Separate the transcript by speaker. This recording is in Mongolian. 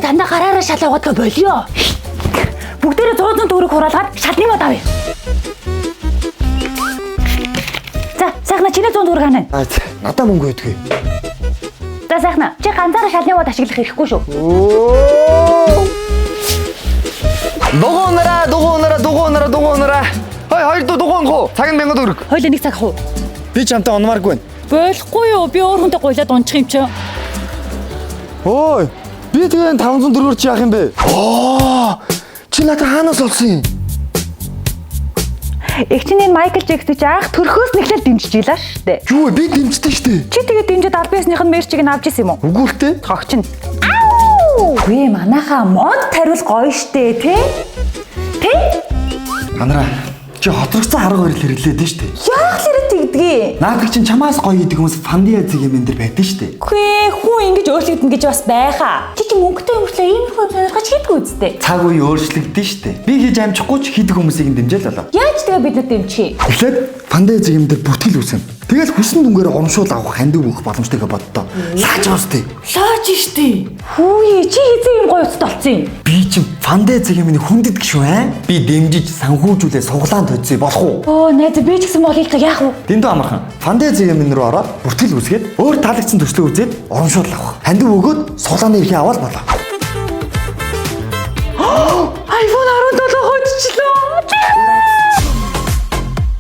Speaker 1: дандаа гараараа шалаагаад болио. Бүгдээрээ 100 төгрөг хураалгаад шалны мод авъя. За, сайхна чиний 100 төгрөг хана.
Speaker 2: Надаа мөнгө өгдөггүй.
Speaker 1: За сайхна, чи ганцаараа шалны мод ашиглах хэрэггүй шүү.
Speaker 2: Дугуунараа. Хоёр дугуун. Цаг нь 1000 төгрөг.
Speaker 1: Хойлоо нэг цаг ах уу?
Speaker 2: Би чамтай унмааргүй байна.
Speaker 1: Болохгүй юу? Би өөр хүнтэй гуйлаад унчих юм чи.
Speaker 2: Ой, би тэгээ 500 төгрөгөөр чи яах юм бэ? Чи надад хаанаас олсон юм?
Speaker 1: Эгчний Майкл Джексон чи анх төрхөөс нэглэл дэмжиж илаа штэ.
Speaker 2: Юу вэ? Би дэмждэг штэ.
Speaker 1: Чи тэгээ дэмжиж албаасных нь мерчийг нь авч исэн юм уу?
Speaker 2: Үгүй л дээ.
Speaker 1: Хогч нь. Үгүй манайхаа мод тариул гоё штэ, тий?
Speaker 2: Манараа чи хоцрогцсон арга барил хэрэглээд штэ.
Speaker 1: Яах л тэгдгээ?
Speaker 2: Наадаг чин чамаас гоё идэг хүмүүс фандиа зэг юм энэ дэр байдаг штэ.
Speaker 1: Үгүй хүн ингэж өөрчлөгдөн гэж бас байхаа. Чи мөнгөтэй өмчлөө иймэрхүү сонирхож хийдгүй үстэй.
Speaker 2: Цаг үе өөрчлөгдөн штэ. Би хийж амжихгүй ч хийдэг хүмүүсийг дэмжээл болоо.
Speaker 1: Яаж тэгээ бид нар дэмжихээ?
Speaker 2: Эхлээд фандиа зэг юм дэр бүтгэл үүсэн. Тэгэл хүссэн дүнгээр урамшуул авах хандив өгөх боломжтойгоо боддоо. Лааж уустай.
Speaker 1: Лааж штэ. Хүү чи хэзээ юм гоё уцд олцсон юм?
Speaker 2: Би чинь фандиа зэг юм хүндэд гişүү аа. Би дэмжиж санхүүжүүлээ суглаан төцөө болох уу?
Speaker 1: Найз би ч гэсэн болыг яах вэ?
Speaker 2: Дэндүү амархан. Фандиа зэг юм руу ороод бүртгэл үүсгээд өөр таалагдсан төслөө үзээд урамшуул авах. Хандив өгөөд суглааны эрхээ аваад болоо.